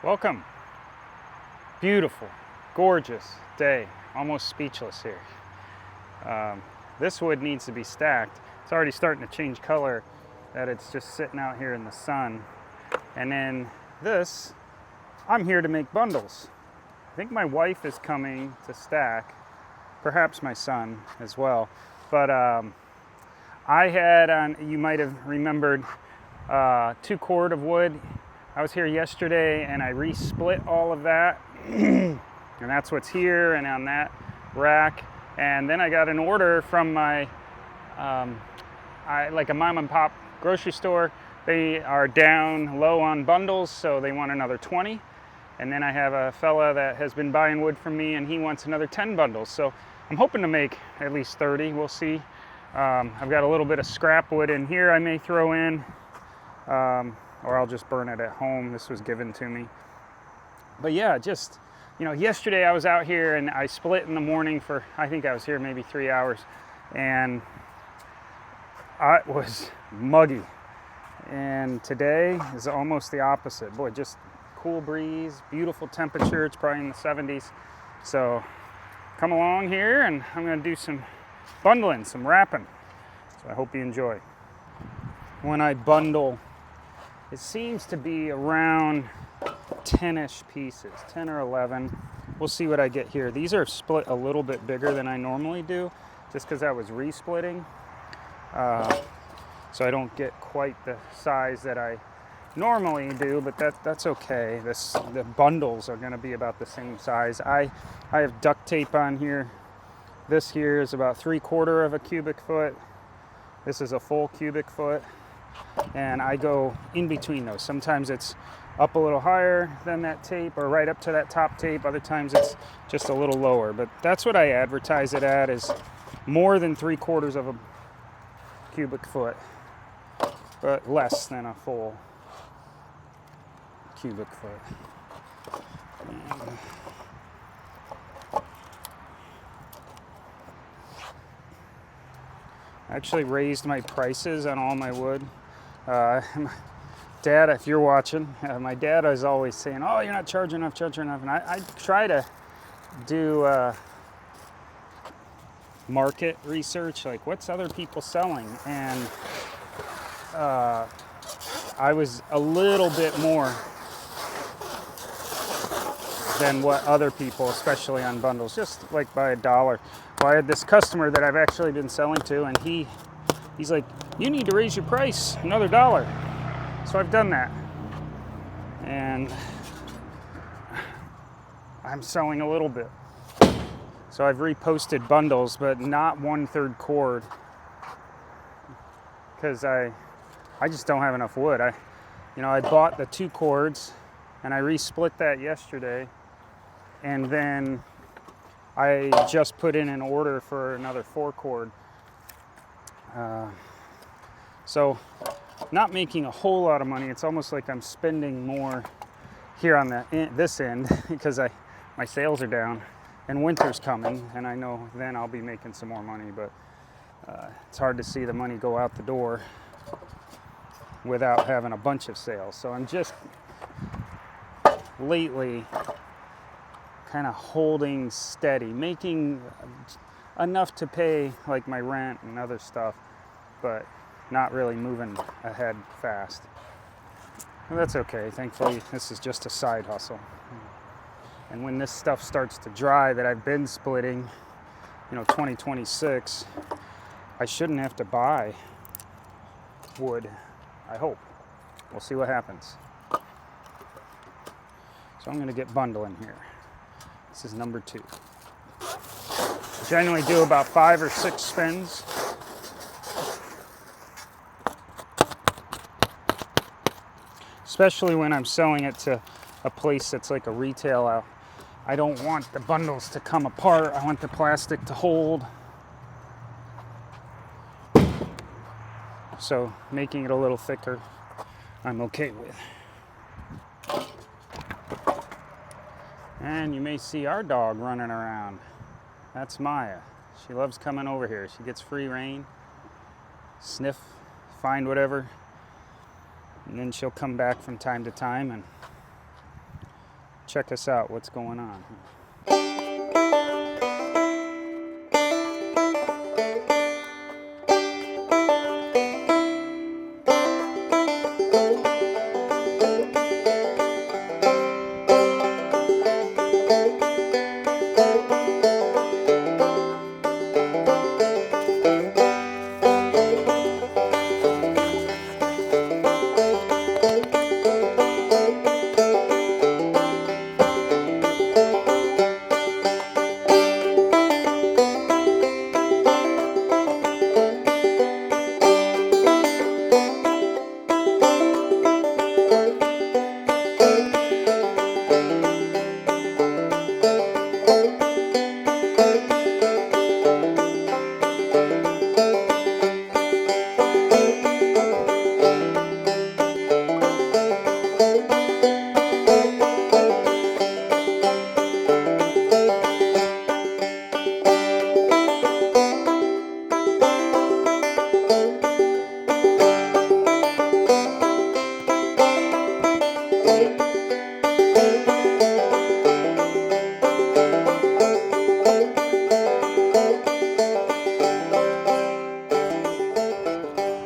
Welcome. Beautiful, gorgeous day. Almost speechless here. This wood needs to be stacked. It's already starting to change color that it's just sitting out here in the sun. And then this, I'm here to make bundles. I think my wife is coming to stack, perhaps my son as well. But I had on, you might have remembered, 2 cord of wood. I was here yesterday and I re-split all of that. And that's what's here and on that rack. And then I got an order from my, like a mom and pop grocery store. They are down low on bundles, so they want another 20. And then I have a fella that has been buying wood from me and he wants another 10 bundles. So I'm hoping to make at least 30, we'll see. I've got a little bit of scrap wood in here I may throw in, or I'll just burn it at home. This was given to me. But yeah, just, yesterday I was out here and I split in the morning for, I think I was here maybe 3 hours, and it was muggy. And today is almost the opposite. Boy, just cool breeze, beautiful temperature. It's probably in the 70s. So come along here and I'm going to do some bundling, some wrapping. So I hope you enjoy. When I bundle, it seems to be around 10-ish pieces, 10 or 11. We'll see what I get here. These are split a little bit bigger than I normally do, just because I was re-splitting. So I don't get quite the size that I normally do, but that's okay. The bundles are going to be about the same size. I have duct tape on here. This here is about 3/4 of a cubic foot. This is a full cubic foot. And I go in between those. Sometimes it's up a little higher than that tape or right up to that top tape. Other times it's just a little lower. But that's what I advertise it at, is more than 3/4 of a cubic foot, but less than a full cubic foot. And I actually raised my prices on all my wood. Dad, if you're watching, my dad is always saying, "Oh, you're not charging enough." And I try to do market research, like what's other people selling, and I was a little bit more than what other people, especially on bundles, just like by $1. Well, I had this customer that I've actually been selling to, and he's like, "You need to raise your price another $1." So I've done that, and I'm selling a little bit. So I've reposted bundles, but not 1/3 cord, because I just don't have enough wood. I bought the 2 cords, and I re-split that yesterday, and then I just put in an order for another 4 cord. So not making a whole lot of money. It's almost like I'm spending more here on this end because my sales are down and winter's coming, and I know then I'll be making some more money, but it's hard to see the money go out the door without having a bunch of sales. So I'm just lately kind of holding steady, making enough to pay like my rent and other stuff, but not really moving ahead fast. Well, that's okay. Thankfully, this is just a side hustle. And when this stuff starts to dry that I've been splitting, 2026, I shouldn't have to buy wood, I hope. We'll see what happens. So I'm going to get bundling here. This is number 2. Generally do about 5 or 6 spins. Especially when I'm selling it to a place that's like a retail out. I don't want the bundles to come apart. I want the plastic to hold. So making it a little thicker, I'm okay with. And you may see our dog running around. That's Maya. She loves coming over here. She gets free rein, sniff, find whatever, and then she'll come back from time to time and check us out, what's going on.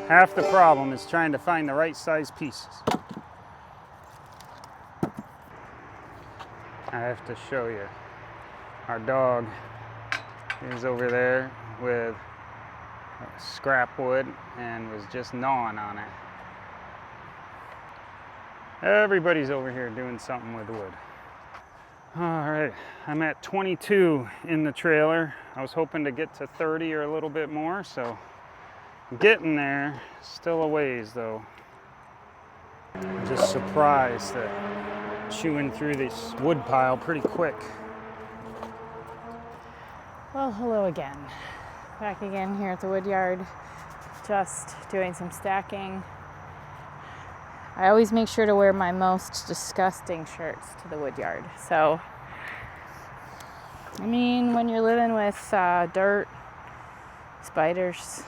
Half the problem is trying to find the right size pieces. I have to show you. Our dog is over there with scrap wood and was just gnawing on it. Everybody's over here doing something with wood. All right, I'm at 22 in the trailer. I was hoping to get to 30 or a little bit more, so getting there. Still a ways though. I'm just surprised that chewing through this wood pile pretty quick. Well, hello again. Back again here at the wood yard, just doing some stacking. I always make sure to wear my most disgusting shirts to the wood yard. So, I mean, when you're living with dirt, spiders,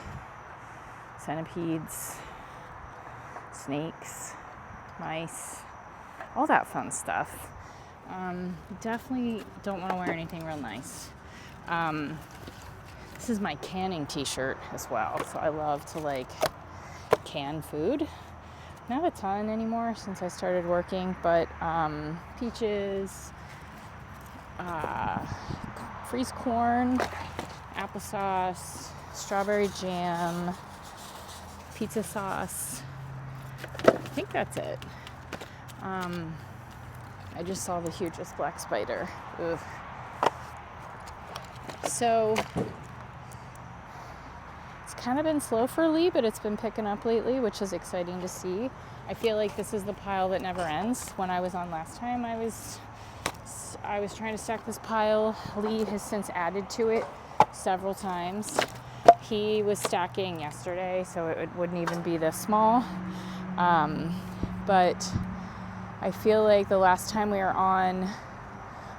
centipedes, snakes, mice, all that fun stuff, definitely don't want to wear anything real nice. This is my canning t-shirt as well, so I love to like can food. Not a ton anymore since I started working, but peaches, freeze corn, applesauce, strawberry jam, pizza sauce. I think that's it. I just saw the hugest black spider. Ugh. So it's kind of been slow for Lee, but it's been picking up lately, which is exciting to see. I feel like this is the pile that never ends. When I was on last time, I was trying to stack this pile. Lee has since added to it several times. He was stacking yesterday, so it wouldn't even be this small. But I feel like the last time we were on,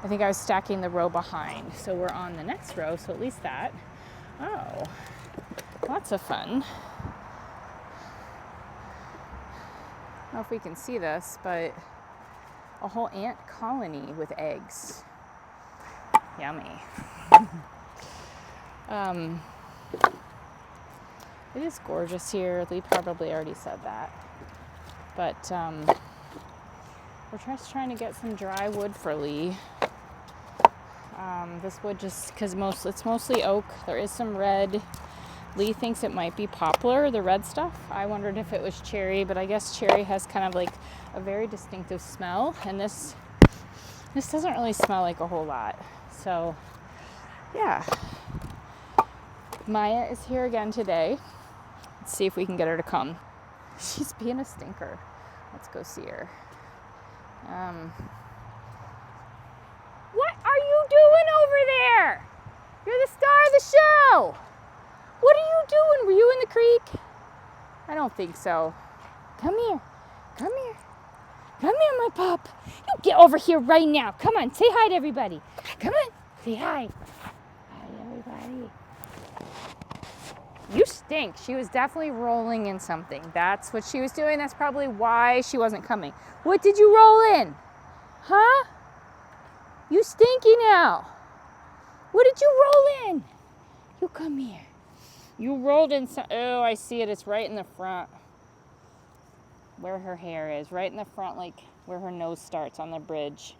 I think I was stacking the row behind. So we're on the next row, so at least that. Oh, lots of fun. I don't know if we can see this, but a whole ant colony with eggs. Yummy. It is gorgeous here. Lee probably already said that. But we're just trying to get some dry wood for Lee. This wood just, because it's mostly oak. There is some red. Lee thinks it might be poplar, the red stuff. I wondered if it was cherry, but I guess cherry has kind of like a very distinctive smell. And this doesn't really smell like a whole lot. So, yeah. Maya is here again today. Let's see if we can get her to come. She's being a stinker. Let's go see her. What are you doing over there? You're the star of the show. What are you doing? Were you in the creek? I don't think so. Come here. Come here. Come here, my pup. You get over here right now. Come on, say hi to everybody. Come on, say hi. Hi, everybody. You stink. She was definitely rolling in something. That's what she was doing. That's probably why she wasn't coming. What did you roll in? Huh? You stinky now. What did you roll in? You come here. You rolled in some, oh, I see it. It's right in the front where her hair is. Right in the front, like where her nose starts on the bridge.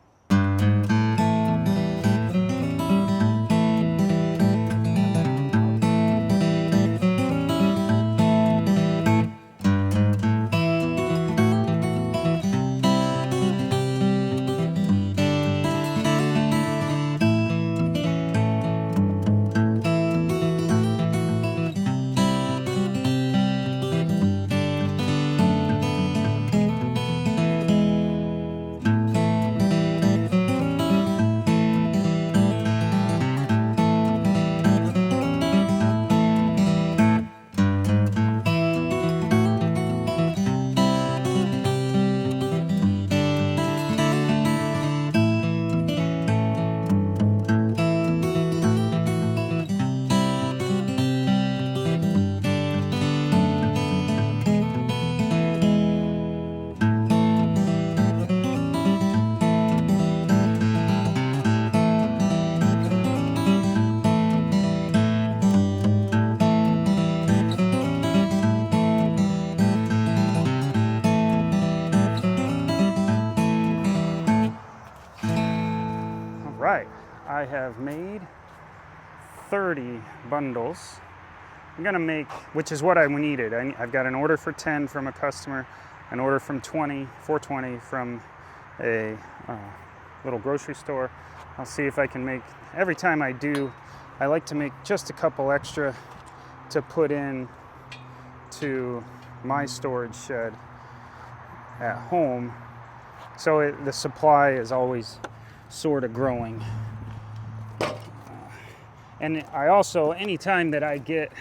Right, I have made 30 bundles. I'm gonna make, which is what I needed. I've got an order for 10 from a customer, an order from 420 from a little grocery store. I'll see if I can make, every time I do, I like to make just a couple extra to put in to my storage shed at home. So the supply is always sort of growing. And I also, anytime that I get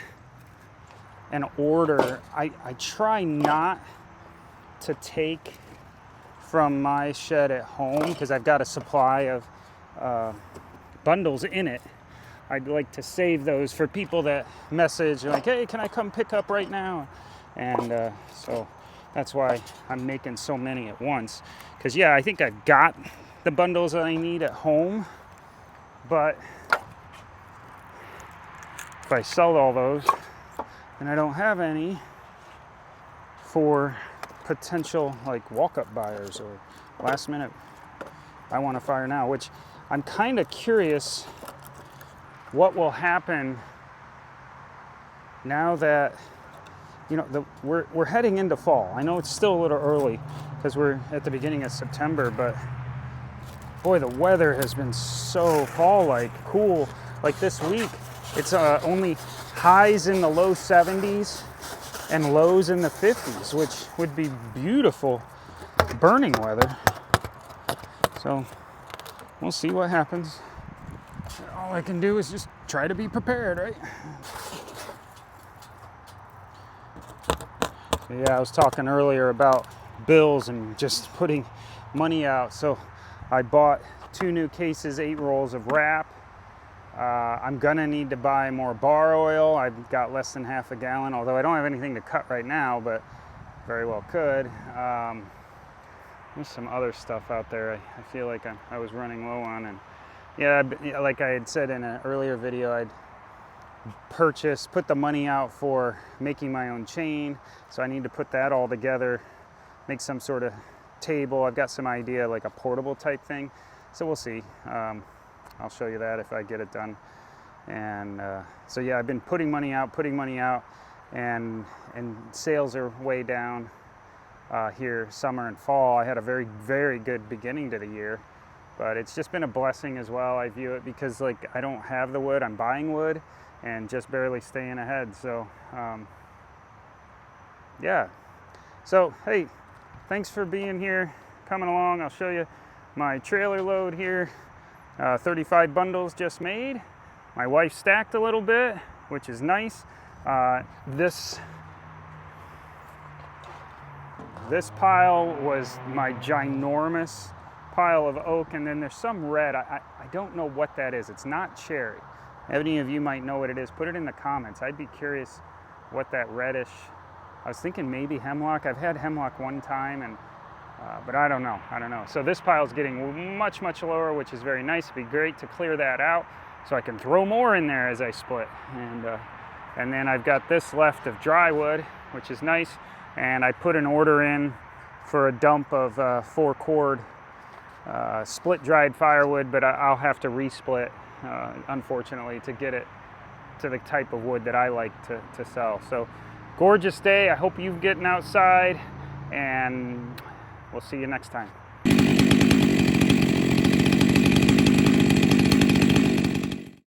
an order, I try not to take from my shed at home because I've got a supply of bundles in it. I'd like to save those for people that message like, hey, can I come pick up right now? And so that's why I'm making so many at once. Because yeah, I think I've got the bundles that I need at home, but if I sell all those, then I don't have any for potential like walk-up buyers or last minute I want to fire now, which I'm kind of curious what will happen now that, you know, we're heading into fall. I know it's still a little early because we're at the beginning of September, but boy, the weather has been so fall-like, cool. Like this week, it's only highs in the low 70s and lows in the 50s, which would be beautiful burning weather. So we'll see what happens. All I can do is just try to be prepared, right? Yeah, I was talking earlier about bills and just putting money out. So I bought 2 new cases, 8 rolls of wrap. I'm gonna need to buy more bar oil. I've got less than half a gallon, although I don't have anything to cut right now, but very well could. There's some other stuff out there I feel like I was running low on. And yeah, like I had said in an earlier video, I'd put the money out for making my own chain. So I need to put that all together, make some sort of table. I've got some idea, like a portable type thing. So we'll see. I'll show you that if I get it done. And so yeah, I've been putting money out, and sales are way down here, summer and fall. I had a very, very good beginning to the year, but it's just been a blessing as well. I view it because like I don't have the wood, I'm buying wood and just barely staying ahead. So yeah. So hey, thanks for being here, coming along. I'll show you my trailer load here. 35 bundles just made. My wife stacked a little bit, which is nice. This pile was my ginormous pile of oak, and then there's some red. I don't know what that is. It's not cherry. Any of you might know what it is. Put it in the comments. I'd be curious what that reddish. I was thinking maybe hemlock. I've had hemlock one time, and But I don't know. So this pile's getting much lower, which is very nice. It'd be great to clear that out so I can throw more in there as I split. And then I've got this left of dry wood, which is nice. And I put an order in for a dump of 4-cord split dried firewood, but I'll have to resplit, unfortunately, to get it to the type of wood that I like to sell. So gorgeous day. I hope you're getting outside, and we'll see you next time.